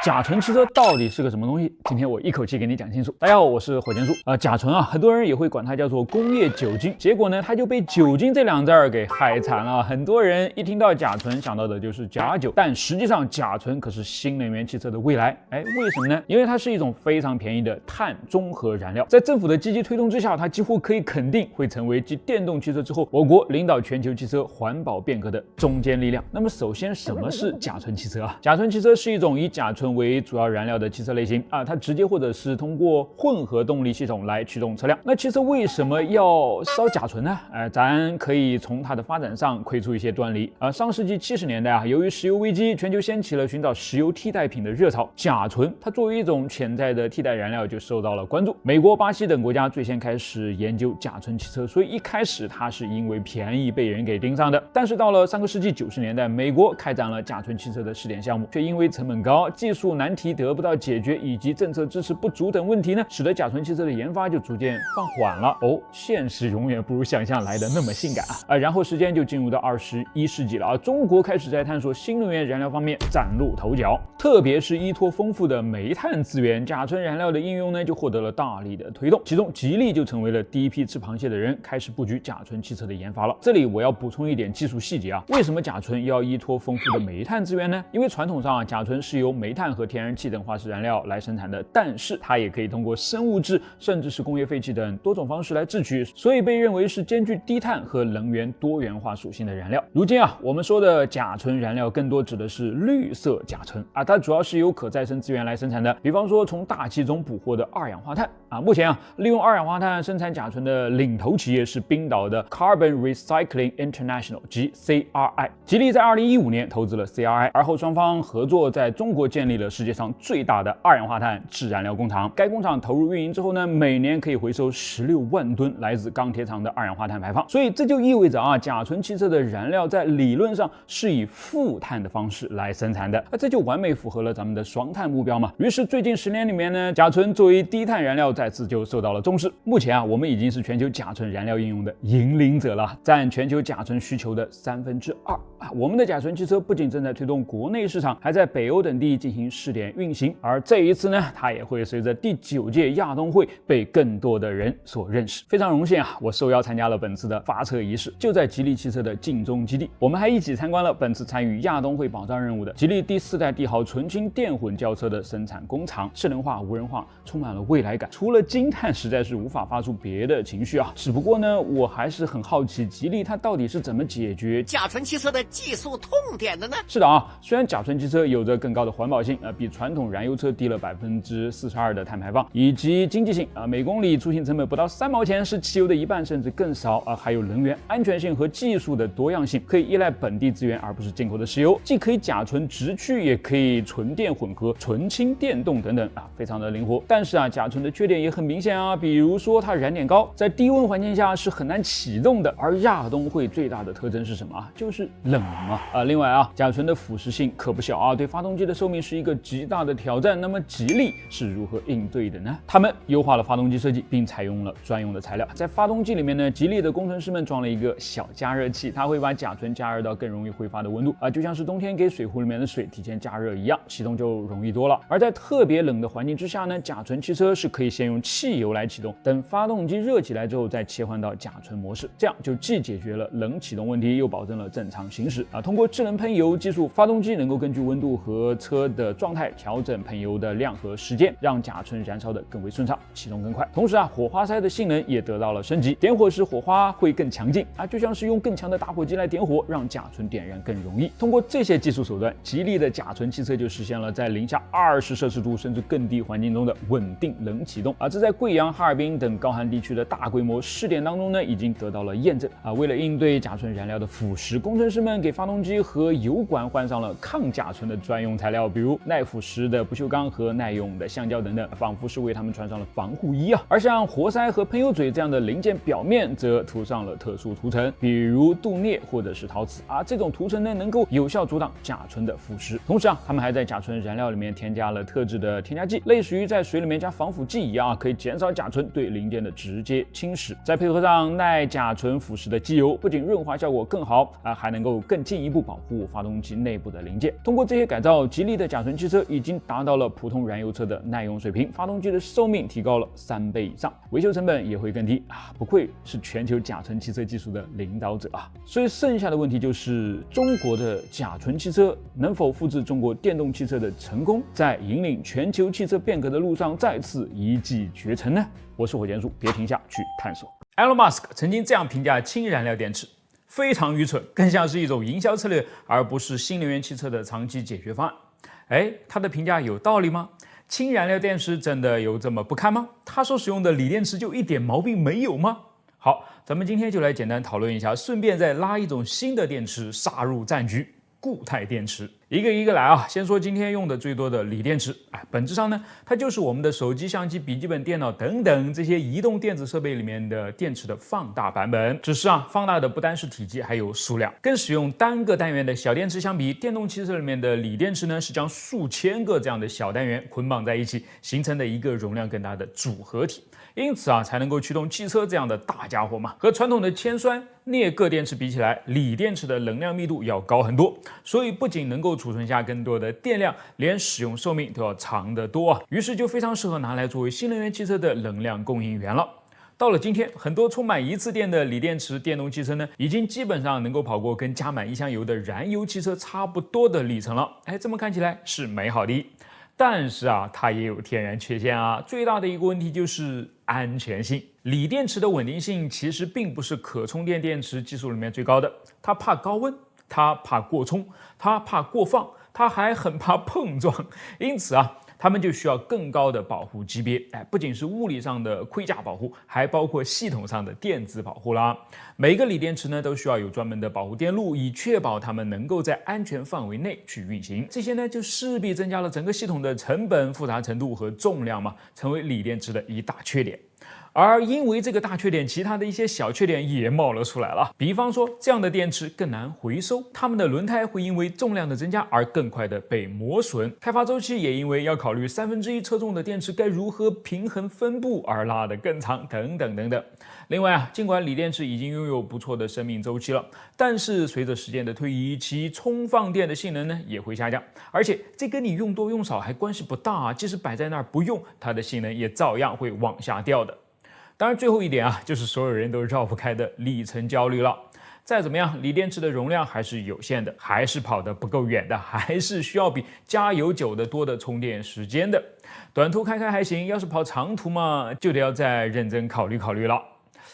甲醇汽车到底是个什么东西？今天我一口气给你讲清楚。大家好，我是火箭叔。甲醇啊，很多人也会管它叫做工业酒精，结果呢，它就被酒精这两字儿给害惨了。很多人一听到甲醇想到的就是假酒，但实际上甲醇可是新能源汽车的未来。为什么呢？因为它是一种非常便宜的碳中和燃料，在政府的积极推动之下，它几乎可以肯定会成为继电动汽车之后，我国领导全球汽车环保变革的中坚力量。那么首先，什么是甲醇汽车啊？甲醇汽车是一种以甲醇为主要燃料的汽车类型啊，它直接或者是通过混合动力系统来驱动车辆。那汽车为什么要烧甲醇呢？咱可以从它的发展上窥出一些端倪。上世纪70年代啊，由于石油危机，全球掀起了寻找石油替代品的热潮，甲醇它作为一种潜在的替代燃料就受到了关注。美国、巴西等国家最先开始研究甲醇汽车，所以一开始它是因为便宜被人给盯上的。但是到了上个世纪90年代，美国开展了甲醇汽车的试点项目，却因为成本高、技术难题得不到解决以及政策支持不足等问题呢，使得甲醇汽车的研发就逐渐放缓了。现实永远不如想象来的那么性感啊！然后时间就进入到21世纪了啊，中国开始在探索新能源燃料方面崭露头角，特别是依托丰富的煤炭资源，甲醇燃料的应用呢就获得了大力的推动。其中，吉利就成为了第一批吃螃蟹的人，开始布局甲醇汽车的研发了。这里我要补充一点技术细节啊，为什么甲醇要依托丰富的煤炭资源呢？因为传统上甲醇是由煤炭和天然气等化石燃料来生产的，但是它也可以通过生物质甚至是工业废气等多种方式来制取，所以被认为是兼具低碳和能源多元化属性的燃料。如今啊，我们说的甲醇燃料更多指的是绿色甲醇啊，它主要是由可再生资源来生产的，比方说从大气中捕获的二氧化碳啊。目前啊，利用二氧化碳生产甲醇的领头企业是冰岛的 Carbon Recycling International 即 CRI。吉利在2015年投资了 CRI， 而后双方合作在中国建立了世界上最大的二氧化碳制燃料工厂。该工厂投入运营之后呢，每年可以回收16万吨来自钢铁厂的二氧化碳排放。所以这就意味着啊，甲醇汽车的燃料在理论上是以负碳的方式来生产的，这就完美符合了咱们的双碳目标嘛。于是最近10年里面呢，甲醇作为低碳燃料再次就受到了重视。目前啊，我们已经是全球甲醇燃料应用的引领者了，占全球甲醇需求的2/3啊。我们的甲醇汽车不仅正在推动国内市场，还在北欧等地进行试点运行。而这一次呢，它也会随着第9届亚冬会被更多的人所认识。非常荣幸啊，我受邀参加了本次的发车仪式，就在吉利汽车的晋中基地。我们还一起参观了本次参与亚冬会保障任务的吉利第4代帝豪纯氢电混轿车的生产工厂，智能化、无人化，充满了未来感。除了惊叹，实在是无法发出别的情绪啊。只不过呢，我还是很好奇，吉利它到底是怎么解决甲醇汽车的技术痛点的呢？是的啊，虽然甲醇汽车有着更高的环保性，比传统燃油车低了42%的碳排放，以及经济性每公里出行成本不到3毛钱，是汽油的1半甚至更少还有能源安全性和技术的多样性，可以依赖本地资源而不是进口的石油，既可以甲醇直驱，也可以纯电混合、纯氢电动等等非常的灵活。但是甲醇的缺点也很明显啊，比如说它燃点高，在低温环境下是很难启动的。而亚冬会最大的特征是什么就是冷能另外甲醇的腐蚀性可不小对发动机的寿命是一个极大的挑战。那么吉利是如何应对的呢？他们优化了发动机设计，并采用了专用的材料。在发动机里面呢，吉利的工程师们装了一个小加热器，它会把甲醇加热到更容易挥发的温度就像是冬天给水壶里面的水提前加热一样，启动就容易多了。而在特别冷的环境之下呢，甲醇汽车是可以先用汽油来启动，等发动机热起来之后再切换到甲醇模式，这样就既解决了冷启动问题，又保证了正常行驶通过智能喷油技术，发动机能够根据温度和车的状态调整喷油的量和时间，让甲醇燃烧的更为顺畅，启动更快。同时火花塞的性能也得到了升级，点火时火花会更强劲就像是用更强的打火机来点火，让甲醇点燃更容易。通过这些技术手段，吉利的甲醇汽车就实现了在零下20摄氏度甚至更低环境中的稳定冷启动这在贵阳、哈尔滨等高寒地区的大规模试点当中呢，已经得到了验证为了应对甲醇燃料的腐蚀，工程师们给发动机和油管换上了抗甲醇的专用材料，比如耐腐蚀的不锈钢和耐用的橡胶等等，仿佛是为他们穿上了防护衣而像活塞和喷油嘴这样的零件表面则涂上了特殊涂层，比如镀镍或者是陶瓷这种涂层呢能够有效阻挡甲醇的腐蚀。同时他们还在甲醇燃料里面添加了特制的添加剂，类似于在水里面加防腐剂一样可以减少甲醇对零件的直接侵蚀。再配合上耐甲醇腐蚀的机油，不仅润滑效果更好还能够更进一步保护发动机内部的零件。通过这些改造，吉利的甲醇汽车已经达到了普通燃油车的耐用水平，发动机的寿命提高了3倍以上，维修成本也会更低啊！不愧是全球甲醇汽车技术的领导者啊！所以剩下的问题就是，中国的甲醇汽车能否复制中国电动汽车的成功，在引领全球汽车变革的路上再次一骑绝尘呢？我是火箭叔，别停下去探索。Elon Musk 曾经这样评价氢燃料电池：非常愚蠢，更像是一种营销策略，而不是新能源汽车的长期解决方案。他的评价有道理吗？氢燃料电池真的有这么不堪吗？他所使用的锂电池就一点毛病没有吗？好，咱们今天就来简单讨论一下，顺便再拉一种新的电池杀入战局。固态电池，一个一个来啊！先说今天用的最多的锂电池，本质上呢，它就是我们的手机、相机、笔记本电脑等等这些移动电子设备里面的电池的放大版本。只是放大的不单是体积，还有数量。跟使用单个单元的小电池相比，电动汽车里面的锂电池呢，是将数千个这样的小单元捆绑在一起，形成的一个容量更大的组合体。因此才能够驱动汽车这样的大家伙嘛。和传统的铅酸镍铬电池比起来，锂电池的能量密度要高很多，所以不仅能够储存下更多的电量，连使用寿命都要长得多于是就非常适合拿来作为新能源汽车的能量供应源了。到了今天，很多充满一次电的锂电池电动汽车呢，已经基本上能够跑过跟加满一箱油的燃油汽车差不多的里程了。这么看起来是美好的。但是它也有天然缺陷最大的一个问题就是安全性。锂电池的稳定性其实并不是可充电电池技术里面最高的，它怕高温，它怕过充，它怕过放，它还很怕碰撞。因此他们就需要更高的保护级别，不仅是物理上的盔甲保护，还包括系统上的电子保护啦。每个锂电池呢都需要有专门的保护电路，以确保它们能够在安全范围内去运行。这些呢就势必增加了整个系统的成本、复杂程度和重量嘛，成为锂电池的一大缺点。而因为这个大缺点，其他的一些小缺点也冒了出来了。比方说，这样的电池更难回收，它们的轮胎会因为重量的增加而更快的被磨损，开发周期也因为要考虑1/3车重的电池该如何平衡分布而拉得更长，等等等等。另外尽管锂电池已经拥有不错的生命周期了，但是随着时间的推移，其充放电的性能呢也会下降，而且这跟你用多用少还关系不大即使摆在那儿不用，它的性能也照样会往下掉的。当然最后一点就是所有人都绕不开的里程焦虑了。再怎么样，锂电池的容量还是有限的，还是跑得不够远的，还是需要比加油久得多的充电时间的。短途开开还行，要是跑长途嘛，就得要再认真考虑考虑了。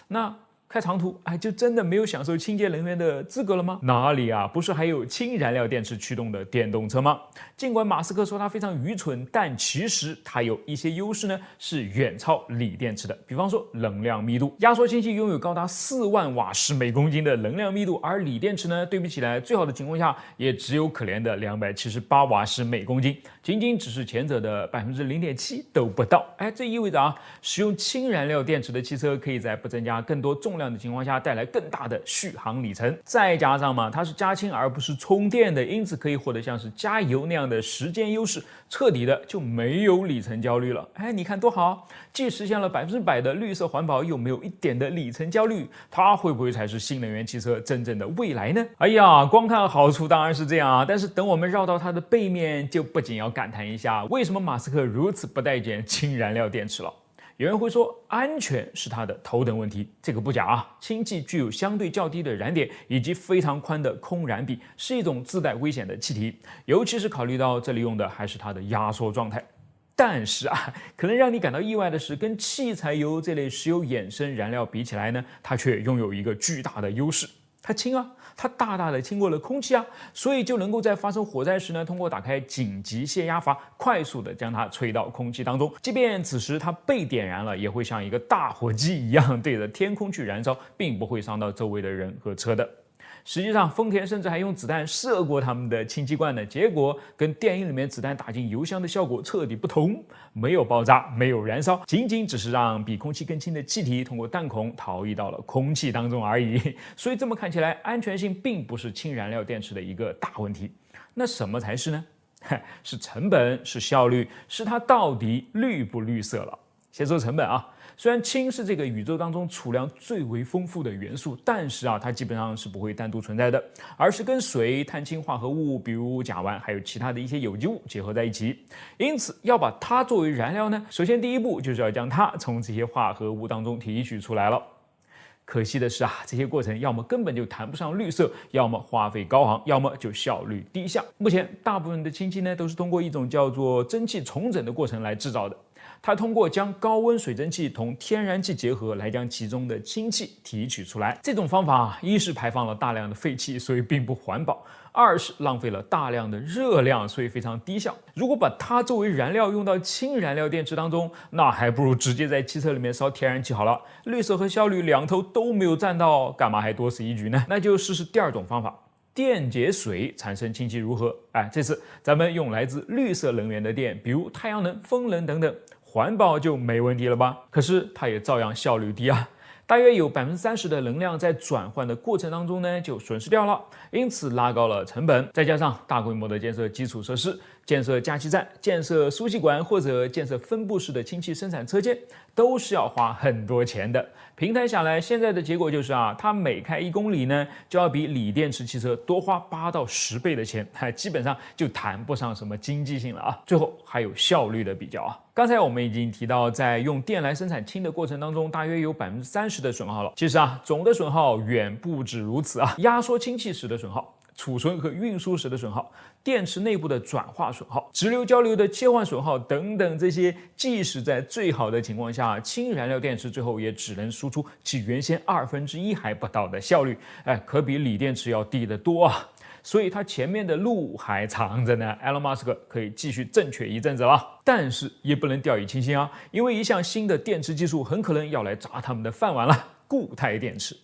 那开长途就真的没有享受清洁能源的资格了吗？哪里不是还有氢燃料电池驱动的电动车吗？尽管马斯克说它非常愚蠢，但其实它有一些优势呢，是远超锂电池的。比方说能量密度，压缩氢气拥有高达4万瓦时每公斤的能量密度，而锂电池呢，对比起来，最好的情况下也只有可怜的278瓦时每公斤，仅仅只是前者的0.7%都不到。这意味着使用氢燃料电池的汽车可以在不增加更多重量的情况下带来更大的续航里程，再加上它是加氢而不是充电的，因此可以获得像是加油那样的时间优势，彻底的就没有里程焦虑了。你看多好，既实现了100%的绿色环保，又没有一点的里程焦虑，它会不会才是新能源汽车真正的未来呢？光看好处当然是这样但是等我们绕到它的背面，就不仅要感叹一下为什么马斯克如此不待见氢燃料电池了。有人会说，安全是它的头等问题，这个不假氢气具有相对较低的燃点以及非常宽的空燃比，是一种自带危险的气体，尤其是考虑到这里用的还是它的压缩状态。但是可能让你感到意外的是，跟汽柴油这类石油衍生燃料比起来呢，它却拥有一个巨大的优势。它轻它大大的轻过了空气所以就能够在发生火灾时呢，通过打开紧急泄压阀，快速的将它吹到空气当中。即便此时它被点燃了，也会像一个大火机一样对着天空去燃烧，并不会伤到周围的人和车的。实际上，丰田甚至还用子弹射过他们的氢气罐呢，结果跟电影里面子弹打进油箱的效果彻底不同，没有爆炸，没有燃烧，仅仅只是让比空气更轻的气体通过弹孔逃逸到了空气当中而已。所以这么看起来，安全性并不是氢燃料电池的一个大问题。那什么才是呢？是成本，是效率，是它到底绿不绿色了。先说成本啊，虽然氢是这个宇宙当中储量最为丰富的元素，但是它基本上是不会单独存在的，而是跟水、碳氢化合物，比如甲烷，还有其他的一些有机物结合在一起。因此，要把它作为燃料呢，首先第一步就是要将它从这些化合物当中提取出来了。可惜的是这些过程要么根本就谈不上绿色，要么花费高昂，要么就效率低下。目前大部分的氢气呢，都是通过一种叫做蒸汽重整的过程来制造的。它通过将高温水蒸气同天然气结合，来将其中的氢气提取出来。这种方法一是排放了大量的废气，所以并不环保；二是浪费了大量的热量，所以非常低效。如果把它作为燃料用到氢燃料电池当中，那还不如直接在汽车里面烧天然气好了。绿色和效率两头都没有占到，干嘛还多此一举呢？那就试试第二种方法。电解水产生氢气如何？这次咱们用来自绿色能源的电，比如太阳能、风能等等。环保就没问题了吧？可是它也照样效率低大约有30%的能量在转换的过程当中呢就损失掉了，因此拉高了成本。再加上大规模的建设基础设施、建设加气站、建设输气管或者建设分布式的氢气生产车间，都是要花很多钱的。平摊下来，现在的结果就是它每开1公里呢，就要比锂电池汽车多花8到10倍的钱，基本上就谈不上什么经济性了最后还有效率的比较刚才我们已经提到，在用电来生产氢的过程当中，大约有30%的损耗了。其实总的损耗远不止如此压缩氢气时的损耗、储存和运输时的损耗、电池内部的转化损耗、直流交流的切换损耗等等，这些即使在最好的情况下，氢燃料电池最后也只能输出其原先1/2还不到的效率，可比锂电池要低得多所以它前面的路还长着呢。Elon Musk 可以继续正确一阵子了，但是也不能掉以轻心因为一项新的电池技术很可能要来砸他们的饭碗了——固态电池。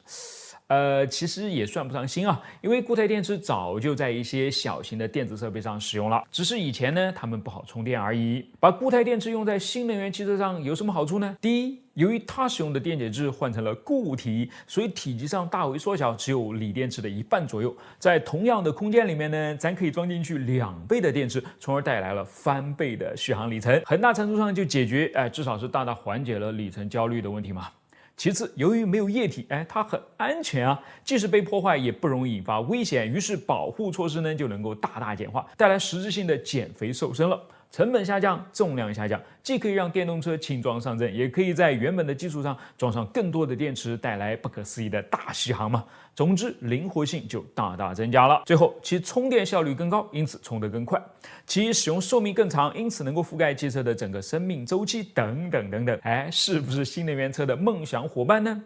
其实也算不上新因为固态电池早就在一些小型的电子设备上使用了，只是以前呢它们不好充电而已。把固态电池用在新能源汽车上有什么好处呢？第一，由于它使用的电解质换成了固体，所以体积上大为缩小，只有锂电池的1半左右。在同样的空间里面呢，咱可以装进去2倍的电池，从而带来了翻倍的续航里程，很大程度上就解决至少是大大缓解了里程焦虑的问题嘛。其次，由于没有液体，它很安全即使被破坏也不容易引发危险，于是保护措施呢就能够大大简化，带来实质性的减肥瘦身了。成本下降，重量下降，既可以让电动车轻装上阵，也可以在原本的基础上装上更多的电池，带来不可思议的大续航嘛。总之，灵活性就大大增加了。最后，其充电效率更高，因此充得更快；其使用寿命更长，因此能够覆盖汽车的整个生命周期等等等等。是不是新能源车的梦想伙伴呢？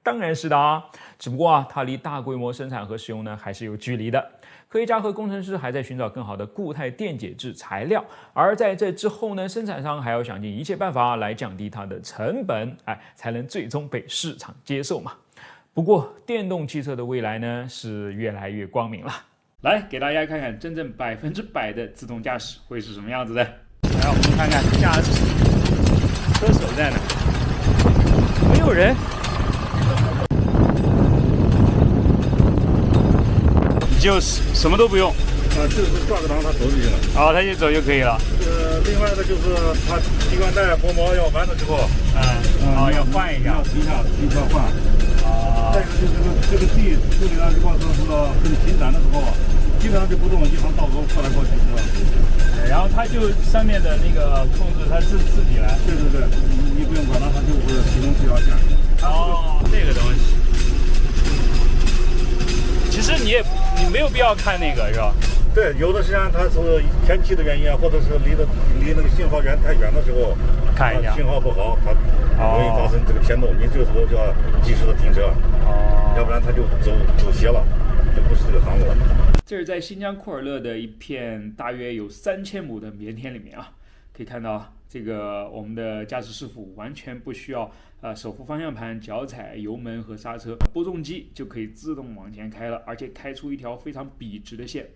当然是的只不过它离大规模生产和使用呢还是有距离的。科学家和工程师还在寻找更好的固态电解质材料，而在这之后呢，生产商还要想尽一切办法来降低它的成本，才能最终被市场接受嘛。不过，电动汽车的未来呢是越来越光明了。来，给大家看看真正100%的自动驾驶会是什么样子的。来，我们看看驾驶车手在哪？没有人。就什么都不用就是挂个档，它走就行了。它就走就可以了。另外的就是它气管带薄膜要完的时候，要换一下，停下换。再一个就是这个地处理的情况是很频繁的时候，基本上就不动，一行道沟过来过去是吧？然后它就上面的那个控制，它自己来。对，你不用管它，它就是启动这条线。这个东西。其实你没有必要看那个是吧？对，有的时间它是天气的原因或者是离那个信号源太远的时候，看一下信号不好，它容易发生这个偏动，你这个时候就要及时的停车，要不然它就走斜了，就不是这个航路了。这是在新疆库尔勒的一片大约有3000亩的棉田里面可以看到这个我们的驾驶师傅完全不需要手扶方向盘、脚踩油门和刹车，播种机就可以自动往前开了，而且开出一条非常笔直的线。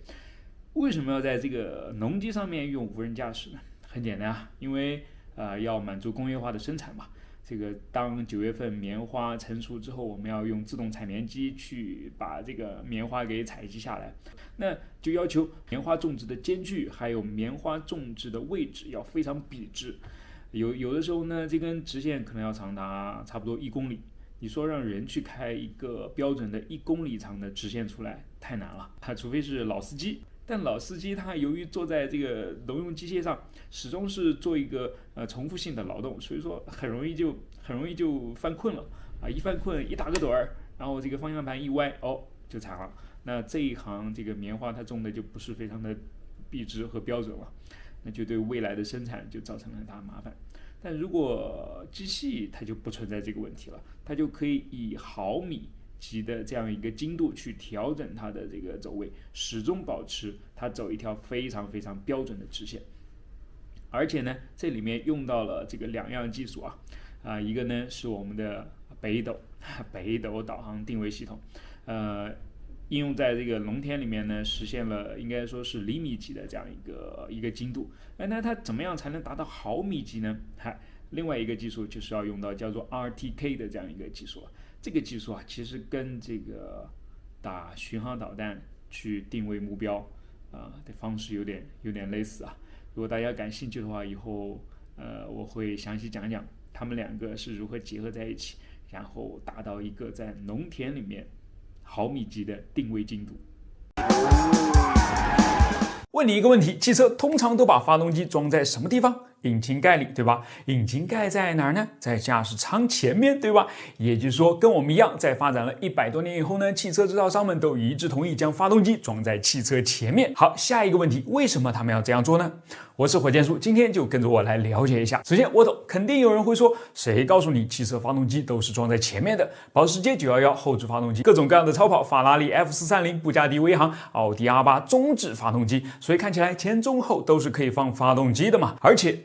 为什么要在这个农机上面用无人驾驶呢？很简单因为要满足工业化的生产嘛。这个当9月份棉花成熟之后，我们要用自动采棉机去把这个棉花给采集下来，那就要求棉花种植的间距还有棉花种植的位置要非常笔直。有的时候呢，这根直线可能要长达差不多1公里。你说让人去开一个标准的1公里长的直线出来，太难了，除非是老司机。但老司机他由于坐在这个农用机械上，始终是做一个重复性的劳动，所以说很容易就犯困了啊！一犯困一打个盹儿，然后这个方向盘一歪，就惨了。那这一行这个棉花它种的就不是非常的笔直和标准了，那就对未来的生产就造成了很大的麻烦。但如果机器它就不存在这个问题了，它就可以以毫米级的这样一个精度去调整它的这个走位，始终保持它走一条非常非常标准的直线。而且呢，这里面用到了这个2样技术一个呢是我们的北斗导航定位系统，应用在这个农田里面呢，实现了应该说是厘米级的这样一个精度。那它怎么样才能达到毫米级呢？另外一个技术就是要用到叫做 RTK 的这样一个技术了。这个技术其实跟这个打巡航导弹去定位目标的方式有点类似啊。如果大家感兴趣的话，以后我会详细讲讲他们2个是如何结合在一起，然后达到一个在农田里面毫米级的定位精度。问你一个问题，汽车通常都把发动机装在什么地方？引擎盖里，对吧？引擎盖在哪儿呢？在驾驶舱前面，对吧？也就是说，跟我们一样，在发展了100多年以后呢，汽车制造商们都一致同意将发动机装在汽车前面。好，下一个问题，为什么他们要这样做呢？我是火箭叔，今天就跟着我来了解一下。首先，我懂，肯定有人会说，谁告诉你汽车发动机都是装在前面的？保时捷911后置发动机，各种各样的超跑，法拉利 F430、布加迪威航、奥迪 R8 中置发动机，所以看起来前中后都是可以放发动机的嘛。而且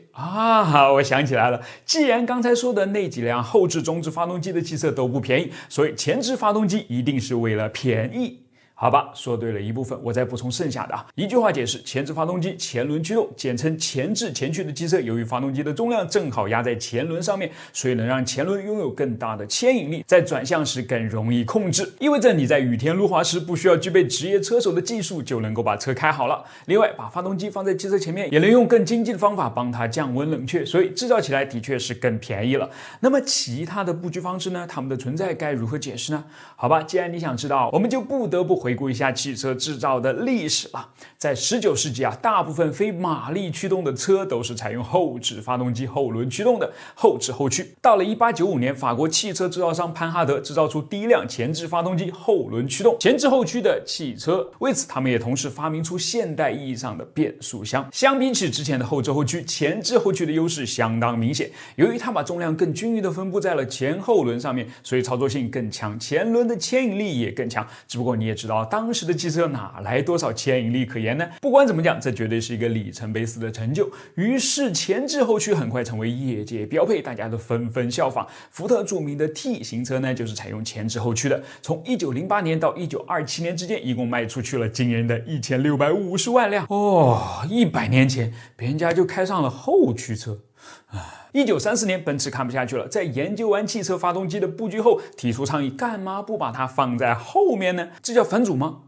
我想起来了，既然刚才说的那几辆后置中置发动机的汽车都不便宜，所以前置发动机一定是为了便宜。好吧，说对了一部分，我再补充剩下的一句话解释：前置发动机前轮驱动，简称前置前驱的机车，由于发动机的重量正好压在前轮上面，所以能让前轮拥有更大的牵引力，在转向时更容易控制，意味着你在雨天路滑时不需要具备职业车手的技术就能够把车开好了。另外，把发动机放在汽车前面，也能用更经济的方法帮它降温冷却，所以制造起来的确是更便宜了。那么其他的布局方式呢？它们的存在该如何解释呢？好吧，既然你想知道，我们就不得不回顾一下汽车制造的历史了。在19世纪大部分非马力驱动的车都是采用后置发动机后轮驱动的，后置后驱。到了1895年，法国汽车制造商潘哈德制造出第一辆前置发动机后轮驱动前置后驱的汽车，为此他们也同时发明出现代意义上的变速箱。相比起之前的后置后驱，前置后驱的优势相当明显。由于它把重量更均匀地分布在了前后轮上面，所以操作性更强，前轮的牵引力也更强。只不过你也知道，当时的汽车哪来多少牵引力可言呢？不管怎么讲，这绝对是一个里程碑式的成就。于是前置后驱很快成为业界标配，大家都纷纷效仿。福特著名的 T 型车呢，就是采用前置后驱的。从1908年到1927年之间，一共卖出去了惊人的1650万辆。100年前，别人家就开上了后驱车。1934年，奔驰看不下去了，在研究完汽车发动机的布局后，提出倡议：干嘛不把它放在后面呢？这叫反祖吗？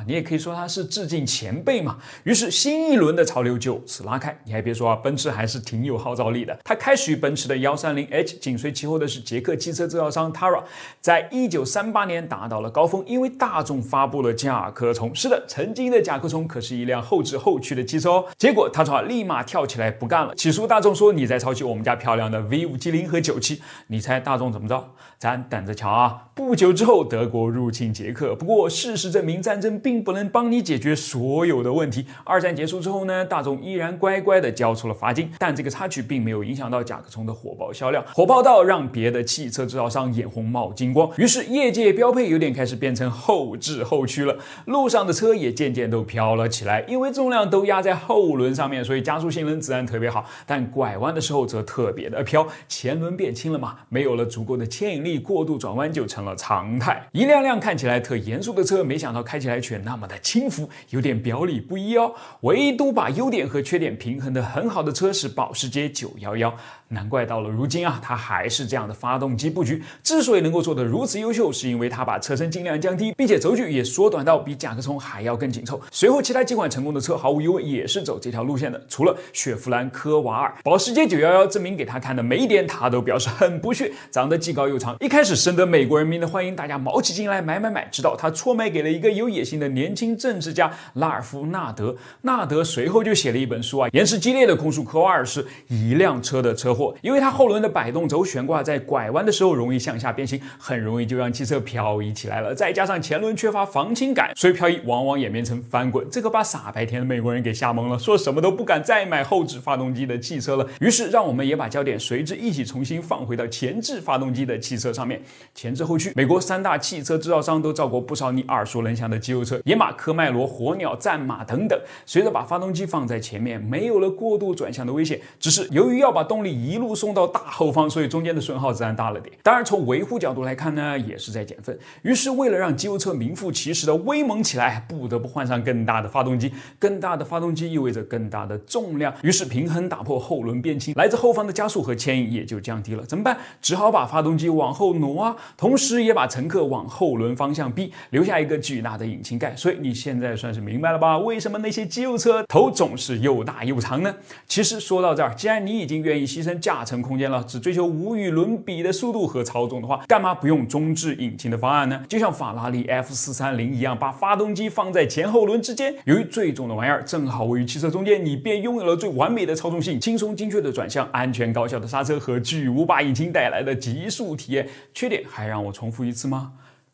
你也可以说它是致敬前辈嘛。于是新一轮的潮流就此拉开。你还别说奔驰还是挺有号召力的。它开始于奔驰的 130H， 紧随其后的是捷克汽车制造商 Tara， 在1938年达到了高峰，因为大众发布了甲壳虫。是的，曾经的甲壳虫可是一辆后置后驱的汽车哦。结果 Tara 立马跳起来不干了，起诉大众说你在抄袭我们家漂亮的 V570 和97。你猜大众怎么着？咱等着瞧啊！不久之后，德国入侵捷克。不过事实证明，战争并不能帮你解决所有的问题。二战结束之后呢，大众依然乖乖的交出了罚金，但这个插曲并没有影响到甲壳虫的火爆销量，火爆到让别的汽车制造商眼红冒金光。于是业界标配有点开始变成后置后驱了，路上的车也渐渐都飘了起来，因为重量都压在后轮上面，所以加速性能自然特别好，但拐弯的时候则特别的飘，前轮变轻了嘛，没有了足够的牵引力，过度转弯就成了常态。一辆辆看起来特严肃的车，没想到开起起来却那么的轻浮，有点表里不一哦。唯独把优点和缺点平衡得很好的车是保时捷911，难怪到了如今啊，它还是这样的发动机布局。之所以能够做得如此优秀，是因为它把车身尽量降低，并且轴距也缩短到比甲壳虫还要更紧凑。随后其他几款成功的车毫无疑问也是走这条路线的，除了雪佛兰科瓦尔。保时捷911证明给他看的每一点，他都表示很不屑，长得既高又长，一开始深得美国人民的欢迎，大家毛起劲来买，直到他错卖给了一个有野心的年轻政治家拉尔夫·纳德。纳德随后就写了一本书啊，言辞激烈的控诉科瓦尔是一辆车的车祸，因为它后轮的摆动轴悬挂在拐弯的时候容易向下变形，很容易就让汽车漂移起来了，再加上前轮缺乏防倾感，所以漂移往往演变成翻滚。这个把傻白甜的美国人给吓懵了，说什么都不敢再买后置发动机的汽车了。于是让我们也把焦点随之一起重新放回到前置发动机的汽车上面。前置后驱，美国3大汽车制造商都造过不少你耳熟能详的肌肉车，野马、科迈罗、火鸟、战马等等。随着把发动机放在前面，没有了过度转向的危险，只是由于要把动力一路送到大后方，所以中间的损耗自然大了点。当然从维护角度来看呢，也是在减分。于是为了让肌肉车名副其实的威猛起来，不得不换上更大的发动机，更大的发动机意味着更大的重量，于是平衡打破，后轮变轻，来自后方的加速和牵引也就降低了。怎么办？只好把发动机往后挪啊，同时也把乘客往后轮方向逼，留下一个巨大的引擎盖。所以你现在算是明白了吧？为什么那些肌肉车头总是又大又长呢？其实说到这儿，既然你已经愿意牺牲驾乘空间了，只追求无与伦比的速度和操纵的话，干嘛不用中置引擎的方案呢？就像法拉利 F430一样，把发动机放在前后轮之间，由于最重的玩意儿正好位于汽车中间，你便拥有了最完美的操纵性、轻松精确的转向、安全高效的刹车和巨无霸引擎带来的极速体验。缺点还让我重复一次吗？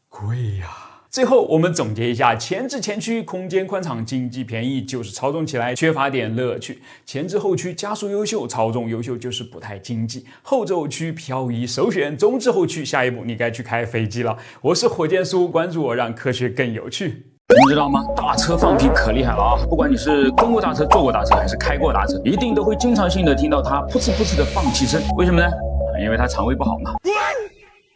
贵呀！最后我们总结一下，前置前驱空间宽敞，经济便宜，就是操纵起来缺乏点乐趣；前置后驱加速优秀，操纵优秀，就是不太经济；后置后驱漂移首选，中置后驱下一步你该去开飞机了。我是火箭叔，关注我，让科学更有趣。你知道吗？大车放屁可厉害了啊！不管你是跟过大车、坐过大车，还是开过大车，一定都会经常性的听到它噗呲噗呲的放气声。为什么呢？因为它肠胃不好嘛。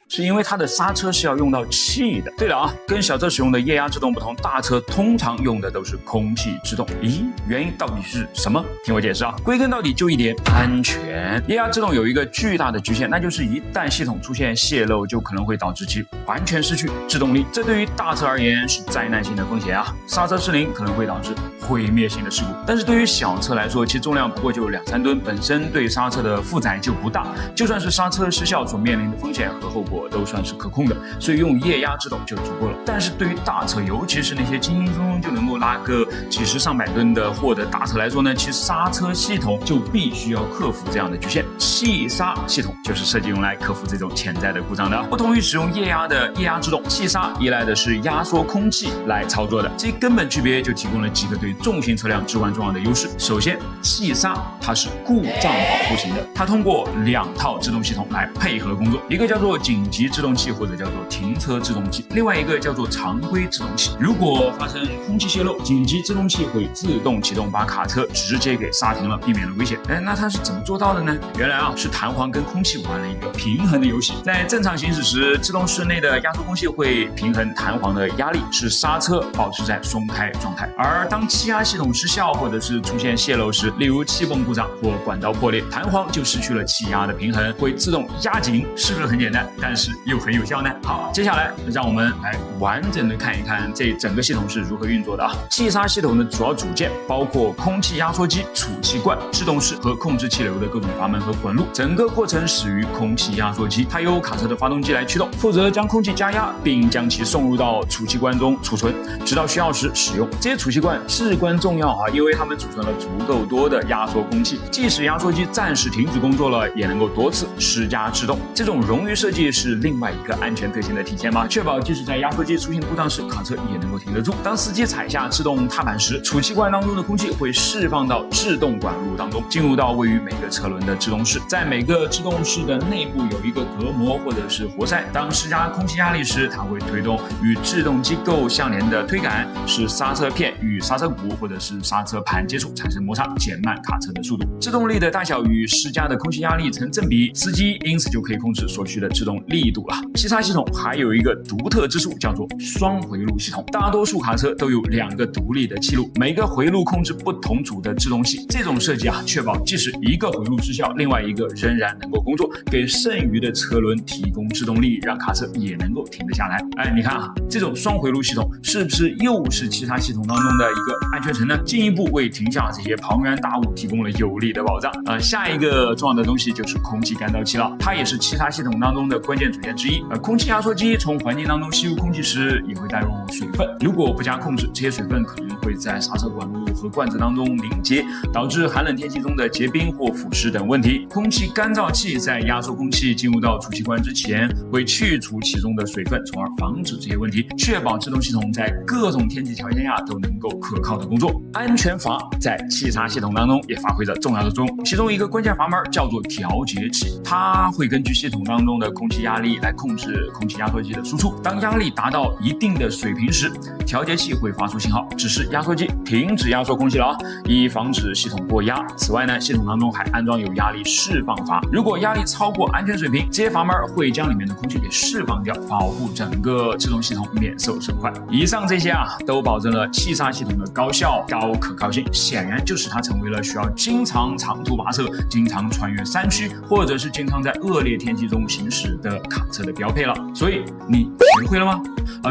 是因为它的刹车是要用到气的。对了啊，跟小车使用的液压制动不同，大车通常用的都是空气制动。咦，原因到底是什么？听我解释啊。归根到底就一点，安全。液压制动有一个巨大的局限，那就是一旦系统出现泄漏，就可能会导致其完全失去制动力。这对于大车而言是灾难性的风险啊！刹车失灵可能会导致毁灭性的事故。但是对于小车来说，其重量不过就2-3吨，本身对刹车的负载就不大，就算是刹车失效所面临的风险和后果都算是可控的，所以用液压制动就足够了。但是对于大车，尤其是那些轻轻松松就能够拉个几十上百吨的货的大车来说呢，其刹车系统就必须要克服这样的局限。气刹系统就是设计用来克服这种潜在的故障的。不同于使用液压的液压制动，气刹依赖的是压缩空气来操作的，这根本区别就提供了几个对重型车辆至关重要的优势。首先，气刹它是故障保护型的，它通过2套制动系统来配合工作，一个叫做紧急制动器或者叫做停车制动器，另外一个叫做常规制动器。如果发生空气泄漏，紧急制动器会自动启动，把卡车直接给刹停了，避免了危险。那它是怎么做到的呢？原来是弹簧跟空气玩了一个平衡的游戏。在正常行驶时，制动室内的压缩空气会平衡弹簧的压力，使刹车保持在松开状态。而当气压系统失效或者是出现泄漏时，例如气泵故障或管道破裂，弹簧就失去了气压的平衡，会自动压紧。是不是很简单？但是又很有效呢？好，接下来让我们来完整的看一看这整个系统是如何运作的啊。气刹系统的主要组件包括空气压缩机、储气罐、制动室和控制气流的各种阀门和滚路。整个过程始于空气压缩机，它由卡车的发动机来驱动，负责将空气加压，并将其送入到储气罐中储存，直到需要时使用。这些储气罐至关重要啊，因为它们储存了足够多的压缩空气，即使压缩机暂时停止工作了，也能够多次施加制动。这种冗余设计是另外一个安全特性的体现吗？确保即使在压缩机出现故障时，卡车也能够停得住。当司机踩下制动踏板时，储气罐当中的空气会释放到制动管路当中，进入到位于每个车轮的制动室。在每个制动室的内部有一个隔膜或者是活塞，当施加空气压力时，它会推动与制动机构相连的推杆，使刹车片与刹车鼓或者是刹车盘接触，产生摩擦，减慢卡车的速度。制动力的大小与施加的空气压力成正比，司机因此就可以控制所需的制动力力度了。气刹系统还有一个独特之处，叫做双回路系统。大多数卡车都有2个独立的气路，每个回路控制不同组的制动器。这种设计确保即使一个回路失效，另外一个仍然能够工作，给剩余的车轮提供制动力，让卡车也能够停得下来。你看这种双回路系统是不是又是气刹系统当中的一个安全层呢？进一步为停下这些庞然大物提供了有力的保障。下一个重要的东西就是空气干燥器了，它也是气刹系统当中的关键组件之一。空气压缩机从环境当中吸入空气时，也会带入水分，如果不加控制，这些水分可能会在刹车管路和罐子当中凝结，导致寒冷天气中的结冰或腐蚀等问题。空气干燥器在压缩空气进入到储气罐之前，会去除其中的水分，从而防止这些问题，确保制动系统在各种天气条件下都能够可靠的工作。安全阀在气刹系统当中也发挥着重要的作用，其中一个关键阀门叫做调节器，它会根据系统当中的空气压力来控制空气压缩机的输出。当压力达到一定的水平时，调节器会发出信号，指示压缩机停止压缩空气了，以防止系统过压。此外呢，系统当中还安装有压力释放阀，如果压力超过安全水平，这些阀门会将里面的空气给释放掉，保护整个制动系统免受损坏。以上这些都保证了气刹系统的高效高可靠性，显然就使它成为了需要经常长途跋涉、经常穿越山区，或者是经常在恶劣天气中行驶的卡车的标配了。所以你学会了吗？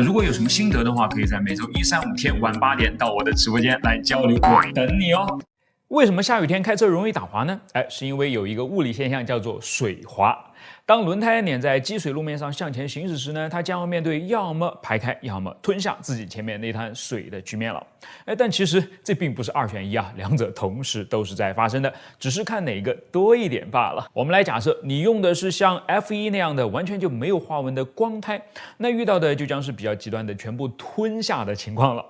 如果有什么心得的话，可以在每周1、3、5天晚8点到我的直播间来交流，我等你哦。为什么下雨天开车容易打滑呢？是因为有一个物理现象叫做水滑。当轮胎碾在积水路面上向前行驶时呢，它将要面对要么排开，要么吞下自己前面那滩水的局面了。但其实这并不是2选1两者同时都是在发生的，只是看哪个多一点罢了。我们来假设你用的是像 F1 那样的完全就没有花纹的光胎，那遇到的就将是比较极端的全部吞下的情况了。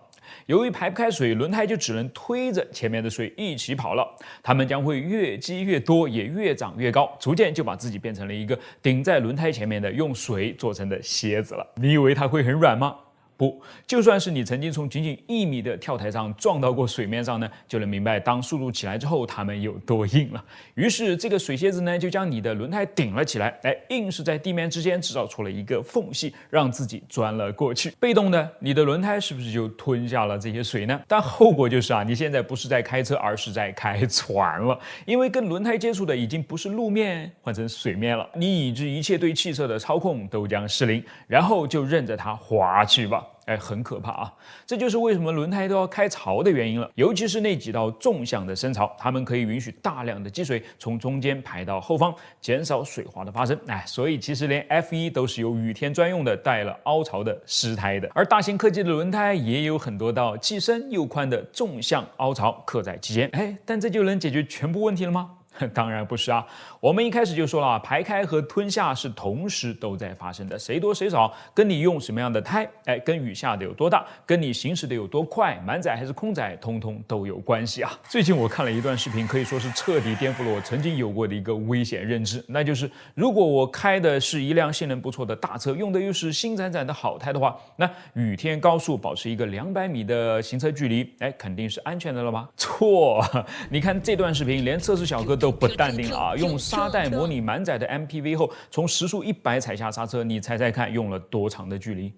由于排不开水，轮胎就只能推着前面的水一起跑了，它们将会越积越多，也越长越高，逐渐就把自己变成了一个顶在轮胎前面的用水做成的蝎子了。你以为它会很软吗？不，就算是你曾经从仅仅1米的跳台上撞到过水面上呢，就能明白当速度起来之后它们有多硬了。于是这个水蝎子呢，就将你的轮胎顶了起来，硬是在地面之间制造出了一个缝隙，让自己钻了过去。被动的，你的轮胎是不是就吞下了这些水呢？但后果就是你现在不是在开车，而是在开船了，因为跟轮胎接触的已经不是路面，换成水面了。你已知一切对汽车的操控都将失灵，然后就任着它滑去吧。很可怕这就是为什么轮胎都要开槽的原因了。尤其是那几道纵向的深槽，它们可以允许大量的积水从中间排到后方，减少水滑的发生。所以其实连 F1 都是有雨天专用的带了凹槽的湿胎的。而大型客机的轮胎也有很多道既深又宽的纵向凹槽刻在其间。但这就能解决全部问题了吗？当然不是我们一开始就说了，排开和吞下是同时都在发生的，谁多谁少，跟你用什么样的胎，跟雨下的有多大，跟你行驶的有多快，满载还是空载，通通都有关系最近我看了一段视频，可以说是彻底颠覆了我曾经有过的一个危险认知，那就是如果我开的是一辆性能不错的大车，用的又是新崭崭的好胎的话，那雨天高速保持一个200米的行车距离，肯定是安全的了吧？错，你看这段视频，连测试小哥都不淡定了用沙袋模拟满载的 MPV 后，从时速100踩下刹车，你猜猜看用了多长的距离？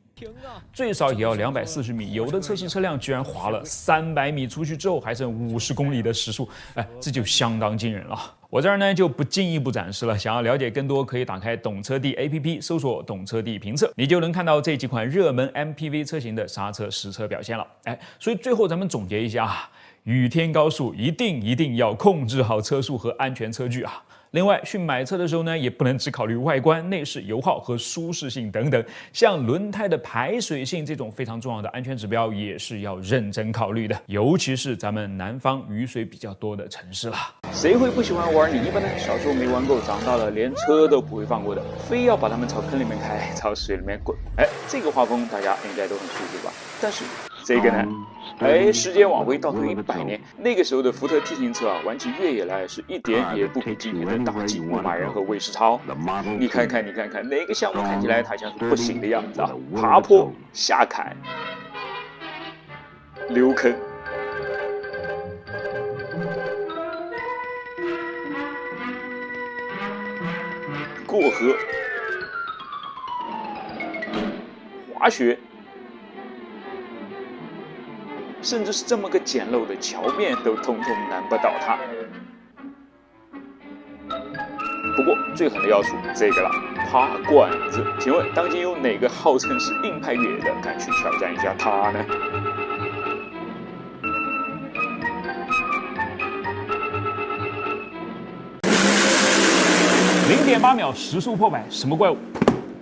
最少也要240米，有的侧系车辆居然滑了300米出去之后，还剩50公里的时速，这就相当惊人了。我这儿呢就不进一步展示了，想要了解更多，可以打开懂车帝 APP， 搜索懂车帝评测，你就能看到这几款热门 MPV 车型的刹车实车表现了。所以最后咱们总结一下雨天高速一定要控制好车速和安全车距另外，去买车的时候呢，也不能只考虑外观、内饰、油耗和舒适性等等，像轮胎的排水性这种非常重要的安全指标，也是要认真考虑的。尤其是咱们南方雨水比较多的城市了，谁会不喜欢玩泥巴呢？小时候没玩够，长大了连车都不会放过的，非要把它们朝坑里面开，朝水里面滚。这个画风大家应该都很熟悉吧？但是这个呢？时间往回倒退100年，那个时候的福特 T 型车玩起越野来是一点也不比今天的打击牧马人和卫士超。你看看，哪个项目看起来它像是不行的样子爬坡、下坎、溜坑、过河、滑雪，甚至是这么个简陋的桥面都统统难不倒他。不过最狠的要数这个了，爬管子。请问当今有哪个号称是硬派越野的敢去挑战一下他呢？0.8秒时速破百，什么怪物？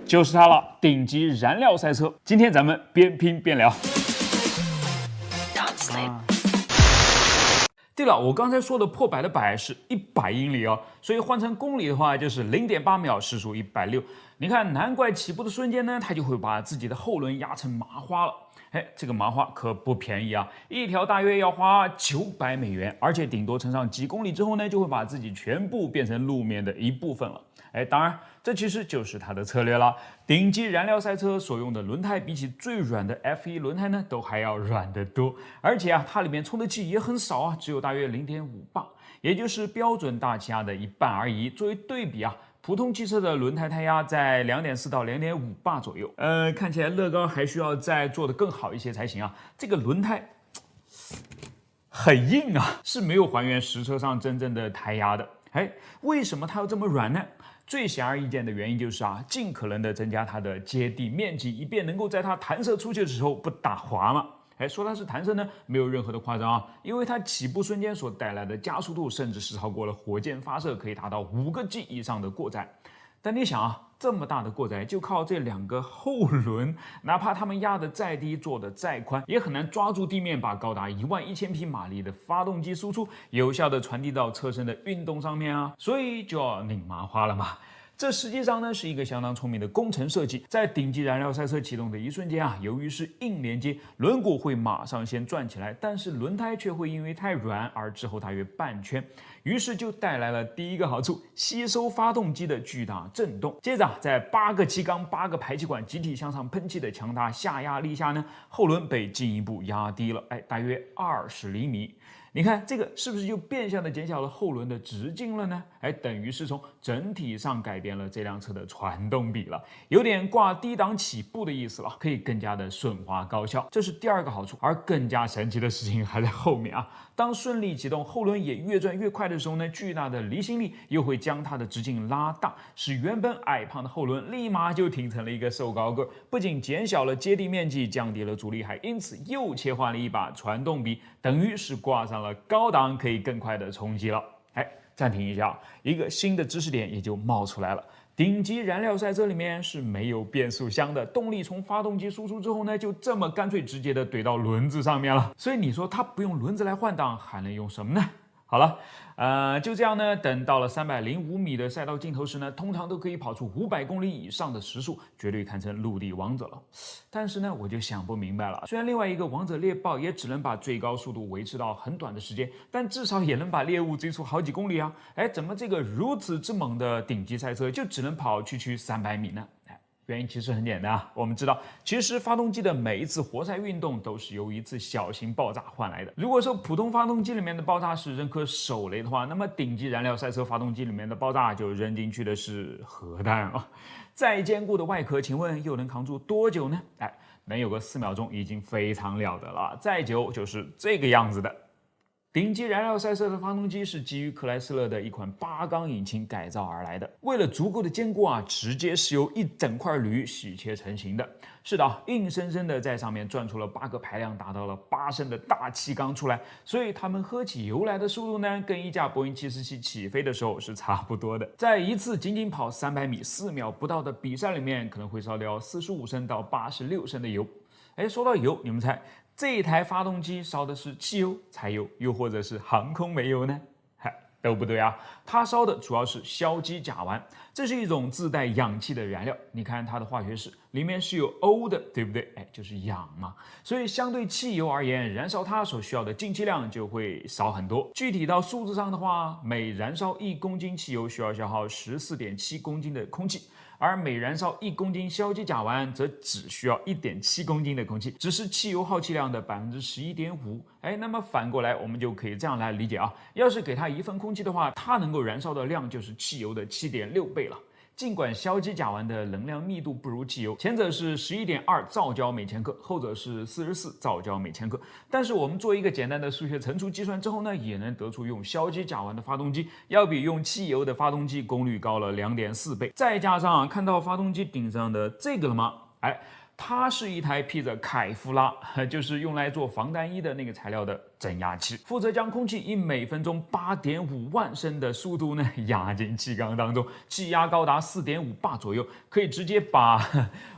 就是它了，顶级燃料赛车。今天咱们边拼边聊。对了，我刚才说的破百的百是100英里哦，所以换成公里的话就是0.8秒，时速160。你看，难怪起步的瞬间呢，他就会把自己的后轮压成麻花了。哎，这个麻花可不便宜啊，一条大约要花900美元，而且顶多乘上几公里之后呢，就会把自己全部变成路面的一部分了。哎，当然，这其实就是他的策略了。顶级燃料赛车所用的轮胎，比起最软的 F1 轮胎呢，都还要软得多。而且啊，它里面充的气也很少啊，只有大约0.5磅，也就是标准大气压的一半而已。作为对比啊，普通汽车的轮胎胎压在2.4到2.5磅左右。看起来乐高还需要再做得更好一些才行啊。这个轮胎很硬啊，是没有还原实车上真正的胎压的。哎，为什么它要这么软呢？最显而易见的原因就是啊，尽可能的增加它的接地面积，以便能够在它弹射出去的时候不打滑嘛。哎，说它是弹射呢，没有任何的夸张啊，因为它起步瞬间所带来的加速度，甚至是超过了火箭发射可以达到5个 G 以上的过载。但你想啊，这么大的过载，就靠这2个后轮，哪怕它们压得再低，做得再宽，也很难抓住地面，把高达11000匹马力的发动机输出有效地传递到车身的运动上面啊，所以就要拧麻花了嘛。这实际上呢是一个相当聪明的工程设计，在顶级燃料赛车启动的一瞬间啊，由于是硬连接，轮毂会马上先转起来，但是轮胎却会因为太软而滞后大约半圈，于是就带来了第一个好处，吸收发动机的巨大震动。接着在8个气缸、8个排气管集体向上喷气的强大下压力下呢，后轮被进一步压低了，大约20厘米。你看这个是不是就变相的减小了后轮的直径了呢？等于是从整体上改变了这辆车的传动比了，有点挂低档起步的意思了，可以更加的顺滑高效，这是第2个好处。而更加神奇的事情还在后面啊！当顺利启动，后轮也越转越快的时候呢，巨大的离心力又会将它的直径拉大，使原本矮胖的后轮立马就挺成了一个瘦高个，不仅减小了接地面积，降低了阻力，还因此又切换了一把传动比，等于是挂上了高档，可以更快的冲击了。暂停一下，一个新的知识点也就冒出来了。顶级燃料赛车里面是没有变速箱的，动力从发动机输出之后呢，就这么干脆直接的怼到轮子上面了。所以你说它不用轮子来换挡，还能用什么呢？好了，就这样呢，等到了305米的赛道尽头时呢，通常都可以跑出500公里以上的时速，绝对堪称陆地王者了。但是呢，我就想不明白了，虽然另外一个王者猎豹也只能把最高速度维持到很短的时间，但至少也能把猎物追出好几公里啊！怎么这个如此之猛的顶级赛车就只能跑区300米呢？原因其实很简单啊，我们知道，其实发动机的每一次活塞运动都是由一次小型爆炸换来的。如果说普通发动机里面的爆炸是扔颗手雷的话，那么顶级燃料赛车发动机里面的爆炸就扔进去的是核弹啊！再坚固的外壳，请问又能扛住多久呢？能有个4秒钟已经非常了得了，再久就是这个样子的。顶级燃料赛车的发动机是基于克莱斯勒的一款8缸引擎改造而来的，为了足够的坚固啊，直接是由一整块铝洗切成型的。是的，硬生生的在上面转出了8个排量达到了8升的大气缸出来，所以它们喝起油来的速度呢，跟一架波音747起飞的时候是差不多的。在一次仅仅跑300米4秒不到的比赛里面，可能会烧掉45升到86升的油。说到油，你们猜这一台发动机烧的是汽油、柴油，又或者是航空煤油呢？都不对啊，它烧的主要是硝基甲烷，这是一种自带氧气的燃料。你看它的化学式，里面是有 O 的，对不对？就是氧嘛。所以相对汽油而言，燃烧它所需要的进气量就会少很多。具体到数字上的话，每燃烧1公斤汽油需要消耗14.7公斤的空气。而每燃烧1公斤硝基甲烷，则只需要1.7公斤的空气，只是汽油耗气量的11.5%。那么反过来，我们就可以这样来理解啊：要是给它1份空气的话，它能够燃烧的量就是汽油的7.6倍了。尽管硝基甲烷的能量密度不如汽油，前者是11.2兆焦每千克，后者是44兆焦每千克，但是我们做一个简单的数学乘除计算之后呢，也能得出用硝基甲烷的发动机要比用汽油的发动机功率高了2.4倍。再加上看到发动机顶上的这个了吗？它是一台披着凯夫拉，就是用来做防弹衣的那个材料的增压器，负责将空气以每分钟8.5万升的速度呢压进气缸当中，气压高达4.5巴左右，可以直接把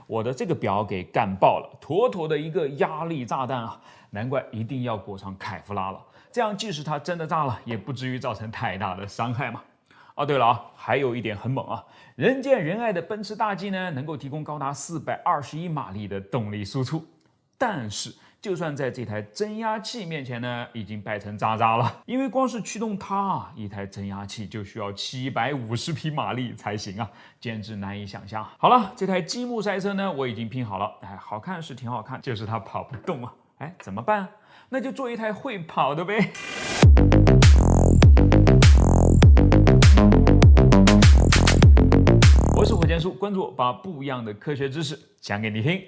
我的这个表给干爆了，妥妥的一个压力炸弹啊！难怪一定要裹上凯夫拉了，这样即使它真的炸了，也不至于造成太大的伤害嘛。对了还有一点很猛啊，人见人爱的奔驰大 G 呢，能够提供高达421马力的动力输出，但是就算在这台增压器面前呢，已经败成渣渣了，因为光是驱动它，一台增压器就需要750匹马力才行啊，简直难以想象。好了，这台积木赛车呢，我已经拼好了，好看是挺好看，就是它跑不动啊，怎么办？那就做一台会跑的呗。我是火箭叔，关注我，把不一样的科学知识讲给你听。